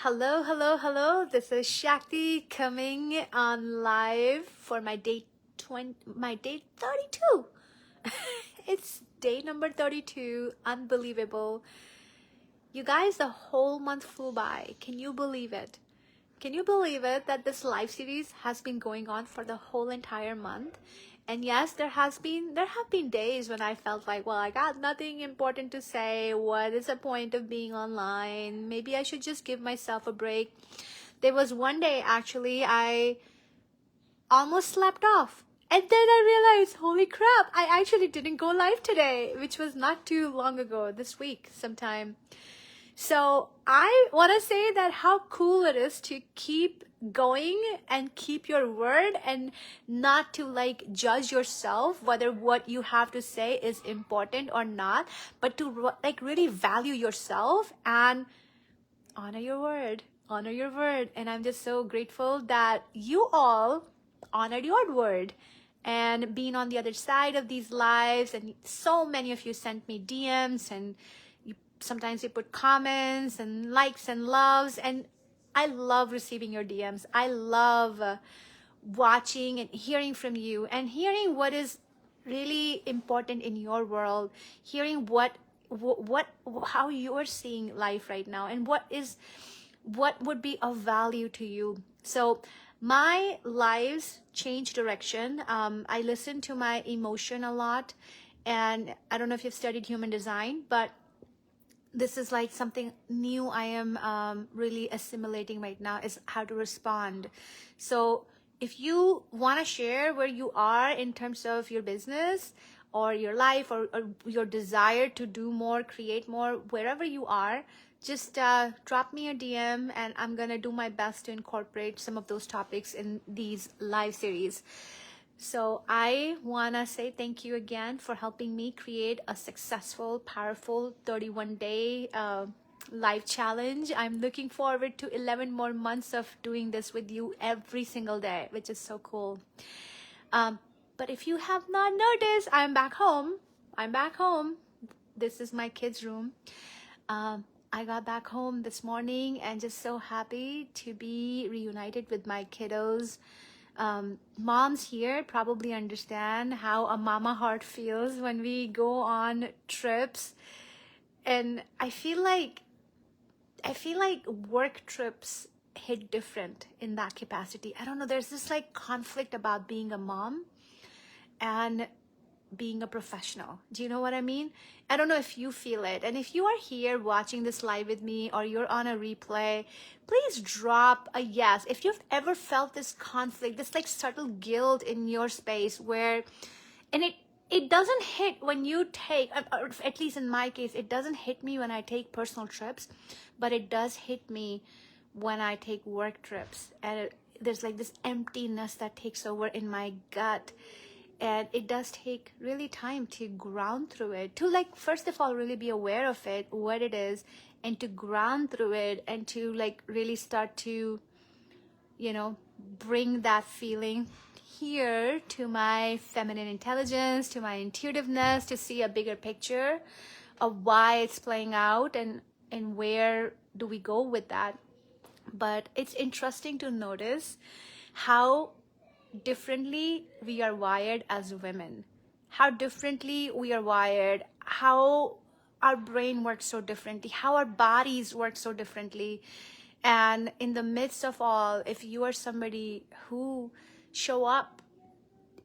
Hello, hello, hello. This is Shakti coming on live for my day 32. It's day number 32. Unbelievable. You guys, the whole month flew by. Can you believe it? Can you believe it that this live series has been going on for the whole entire month? And yes, there have been days when I felt like, well, I got nothing important to say. What is the point of being online? Maybe I should just give myself a break. There was one day actually I almost slept off. And then I realized, holy crap, I actually didn't go live today, which was not too long ago, this week sometime. So I want to say that how cool it is to keep going and keep your word and not to like judge yourself whether what you have to say is important or not, but to like really value yourself and honor your word. Honor your word. And I'm just so grateful that you all honored your word and being on the other side of these lives. And so many of you sent me DMs and sometimes you put comments and likes and loves, and I love receiving your DMs. I love watching and hearing from you and hearing what is really important in your world, hearing how you're seeing life right now and what would be of value to you. So my lives change direction. I listen to my emotion a lot, and I don't know if you've studied human design, but this is like something new I am really assimilating right now, is how to respond. So if you want to share where you are in terms of your business or your life, or your desire to do more, create more, wherever you are, just drop me a DM and I'm gonna do my best to incorporate some of those topics in these live series. So I want to say thank you again for helping me create a successful, powerful 31-day life challenge. I'm looking forward to 11 more months of doing this with you every single day, which is so cool. But if you have not noticed, I'm back home. I'm back home. This is my kids' room. I got back home this morning and just so happy to be reunited with my kiddos. Moms here probably understand how a mama heart feels when we go on trips, and I feel like work trips hit different in that capacity. I don't know, there's this like conflict about being a mom and being a professional. Do you know what I mean? I don't know if you feel it. And if you are here watching this live with me or you're on a replay, please drop a yes. If you've ever felt this conflict, this like subtle guilt in your space where, and it doesn't hit when you take, or at least in my case, it doesn't hit me when I take personal trips, but it does hit me when I take work trips. And there's like this emptiness that takes over in my gut. And it does take really time to ground through it, to like, first of all, really be aware of it, what it is, and to ground through it, and to like really start to, bring that feeling here to my feminine intelligence, to my intuitiveness, to see a bigger picture of why it's playing out and where do we go with that. But it's interesting to notice how differently we are wired as women, how differently we are wired, how our brain works so differently, how our bodies work so differently. And in the midst of all, if you are somebody who show up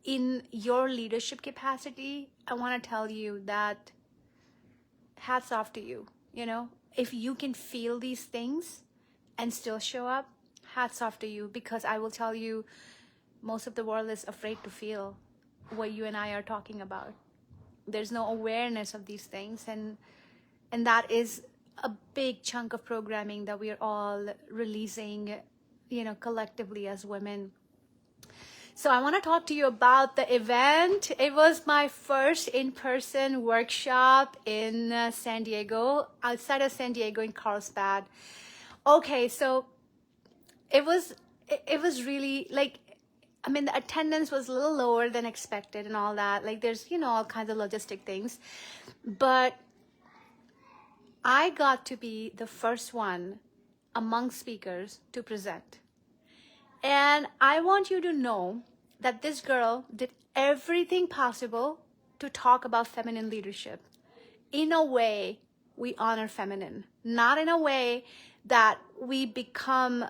in your leadership capacity, I want to tell you that hats off to you. If you can feel these things and still show up, hats off to you, because I will tell you, most of the world is afraid to feel what you and I are talking about. There's no awareness of these things, and that is a big chunk of programming that we are all releasing, collectively as women. So I want to talk to you about the event. It was my first in-person workshop in San Diego, outside of San Diego in Carlsbad. Okay, so it was really like, the attendance was a little lower than expected and all that. Like there's, all kinds of logistic things. But I got to be the first one among speakers to present. And I want you to know that this girl did everything possible to talk about feminine leadership in a way we honor feminine, not in a way that we become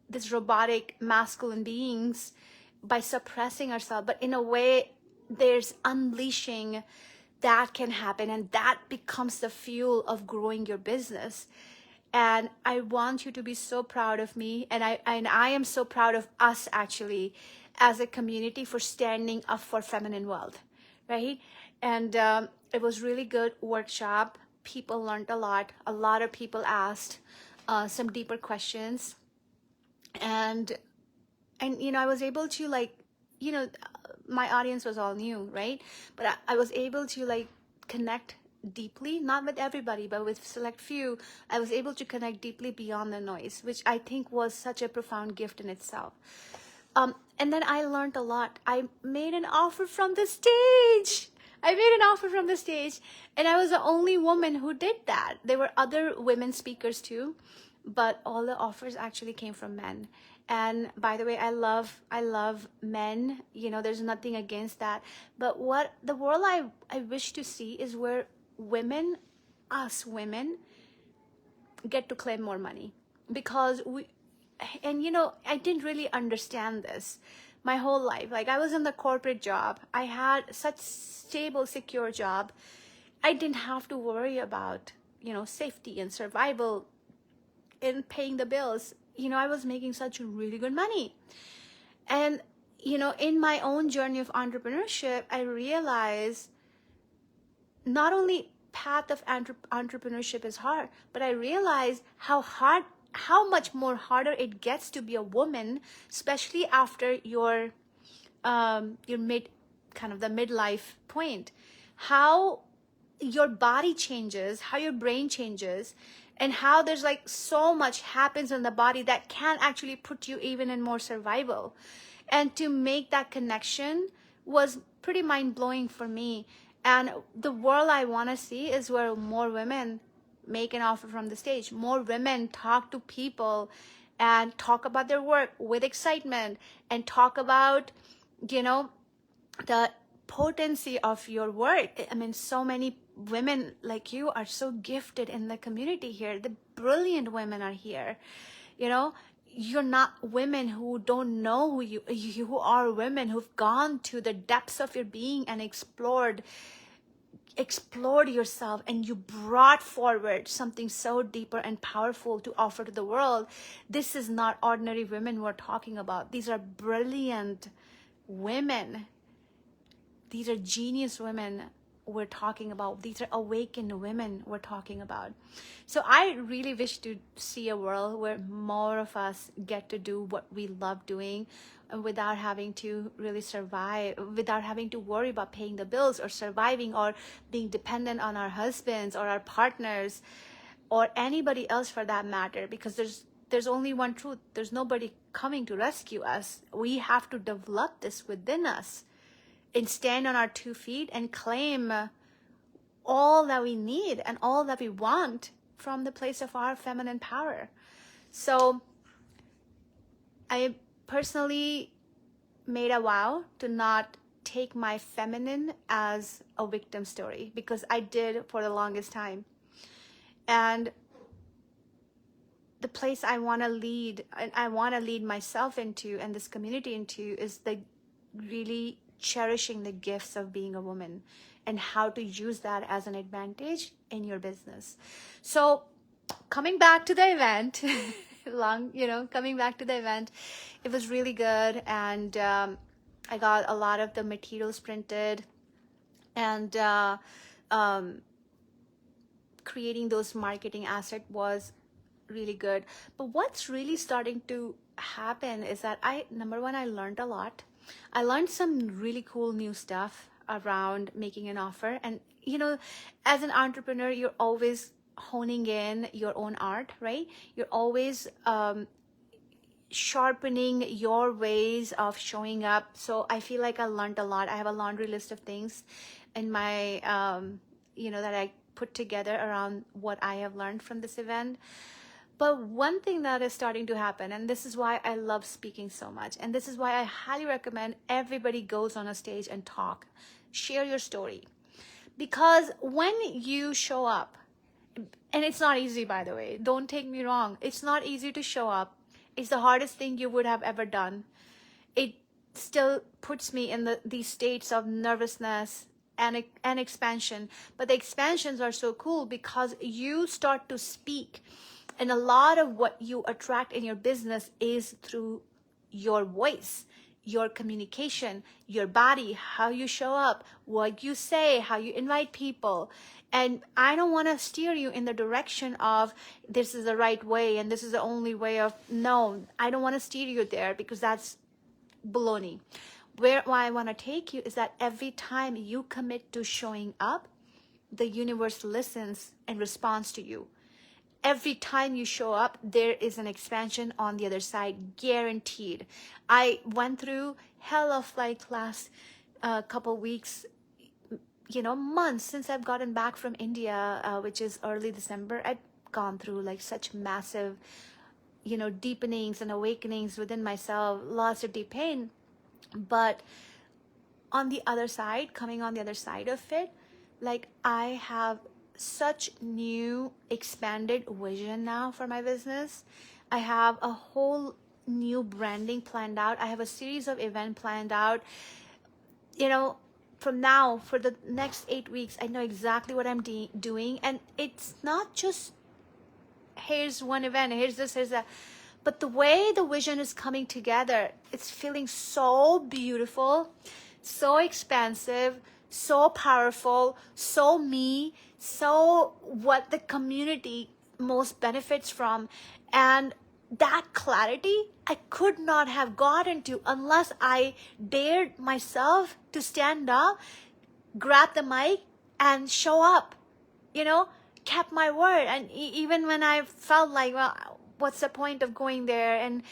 this robotic masculine beings by suppressing ourselves, but in a way there's unleashing that can happen, and that becomes the fuel of growing your business. And I want you to be so proud of me, and I am so proud of us actually as a community for standing up for feminine wealth, right? And it was really good workshop. People learned a lot. A lot of people asked some deeper questions, and I was able to, like, my audience was all new, right? But I was able to, like, connect deeply, not with everybody, but with select few. I was able to connect deeply beyond the noise, which I think was such a profound gift in itself. And then I learned a lot. I made an offer from the stage. And I was the only woman who did that. There were other women speakers too, but all the offers actually came from men. And by the way, I love men. There's nothing against that. But what the world I wish to see is where us women, get to claim more money. Because I didn't really understand this my whole life. Like, I was in the corporate job. I had such stable, secure job. I didn't have to worry about, safety and survival and paying the bills. I was making such really good money. And, in my own journey of entrepreneurship, I realized not only path of entrepreneurship is hard, but I realized how much more harder it gets to be a woman, especially after your the midlife point. How your body changes, how your brain changes, and how there's like so much happens in the body that can actually put you even in more survival. And to make that connection was pretty mind-blowing for me. And the world I want to see is where more women make an offer from the stage. More women talk to people and talk about their work with excitement, and talk about, the potency of your work. I mean, so many women like you are so gifted in the community here. The brilliant women are here. You're not women who don't know who you are, women who've gone to the depths of your being and explored yourself, and you brought forward something so deeper and powerful to offer to the world. This is not ordinary women we're talking about. These are brilliant women. These are genius women we're talking about. These are awakened women we're talking about. So I really wish to see a world where more of us get to do what we love doing, without having to really survive, without having to worry about paying the bills or surviving or being dependent on our husbands or our partners or anybody else for that matter, because there's only one truth. There's nobody coming to rescue us. We have to develop this within us and stand on our 2 feet and claim all that we need and all that we want from the place of our feminine power. So I personally made a vow to not take my feminine as a victim story, because I did for the longest time. And the place I want to lead, and I want to lead myself into and this community into, is the really cherishing the gifts of being a woman and how to use that as an advantage in your business. So coming back to the event, it was really good. And I got a lot of the materials printed, and creating those marketing assets was really good. But what's really starting to happen is that number one, I learned a lot. I learned some really cool new stuff around making an offer. And, as an entrepreneur, you're always honing in your own art, right? You're always sharpening your ways of showing up. So I feel like I learned a lot. I have a laundry list of things in my, that I put together around what I have learned from this event. But one thing that is starting to happen, and this is why I love speaking so much, and this is why I highly recommend everybody goes on a stage and talk, share your story. Because when you show up, and it's not easy, by the way, don't take me wrong, it's not easy to show up. It's the hardest thing you would have ever done. It still puts me in these states of nervousness and expansion. But the expansions are so cool because you start to speak, and a lot of what you attract in your business is through your voice, your communication, your body, how you show up, what you say, how you invite people. And I don't want to steer you in the direction of this is the right way and this is the only way of, no, I don't want to steer you there, because that's baloney. Where I want to take you is that every time you commit to showing up, the universe listens and responds to you. Every time you show up, there is an expansion on the other side, guaranteed. I went through hell of like last couple weeks, months since I've gotten back from India, which is early December. I've gone through like such massive, deepenings and awakenings within myself, lots of deep pain. But on the other side, coming on the other side of it, like I have such new expanded vision now for my business. I have a whole new branding planned out. I have a series of events planned out. From now for the next 8 weeks, I know exactly what I'm doing. And it's not just here's one event, here's this, here's that. But the way the vision is coming together, it's feeling so beautiful, so expansive, so powerful, so me, so what the community most benefits from. And that clarity I could not have gotten to unless I dared myself to stand up, grab the mic and show up, kept my word. And even when I felt like, well, what's the point of going there and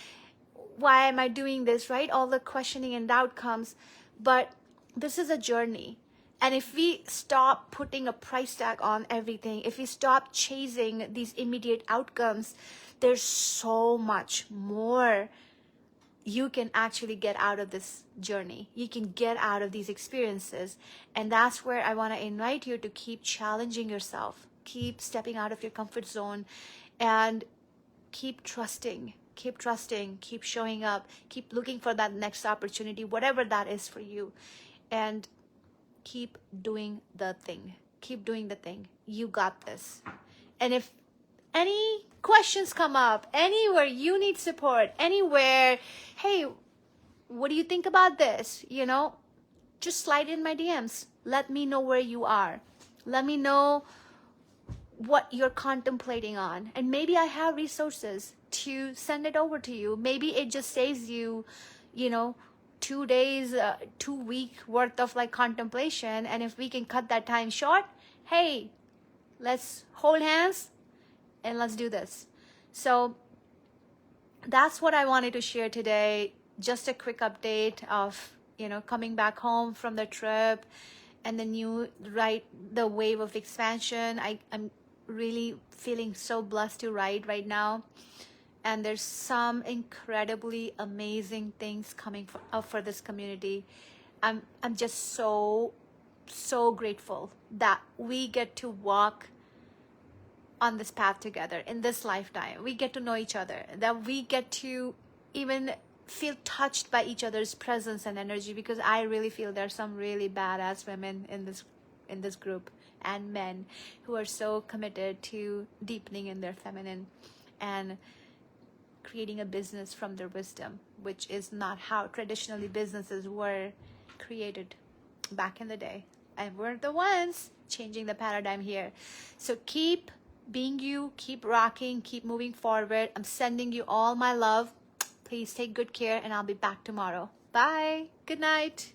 why am I doing this, right? All the questioning and doubt comes. But this is a journey. And if we stop putting a price tag on everything, if we stop chasing these immediate outcomes, there's so much more you can actually get out of this journey. You can get out of these experiences. And that's where I want to invite you to keep challenging yourself, keep stepping out of your comfort zone, and keep trusting, keep showing up, keep looking for that next opportunity, whatever that is for you. And keep doing the thing. Keep doing the thing. You got this. And if any questions come up, anywhere you need support, anywhere, hey, what do you think about this? Just slide in my DMs. Let me know where you are. Let me know what you're contemplating on. And maybe I have resources to send it over to you. Maybe it just saves you, 2 days, 2 week worth of like contemplation. And if we can cut that time short, hey, let's hold hands and let's do this. So that's what I wanted to share today. Just a quick update of, coming back home from the trip and the wave of expansion. I'm really feeling so blessed to ride right now. And there's some incredibly amazing things coming up for this community. I'm just so grateful that we get to walk on this path together in this lifetime. We get to know each other, that we get to even feel touched by each other's presence and energy, because I really feel there's some really badass women in this group, and men who are so committed to deepening in their feminine and creating a business from their wisdom, which is not how traditionally businesses were created back in the day. And we're the ones changing the paradigm here. So keep being you, keep rocking, keep moving forward. I'm sending you all my love. Please take good care, and I'll be back tomorrow. Bye. Good night.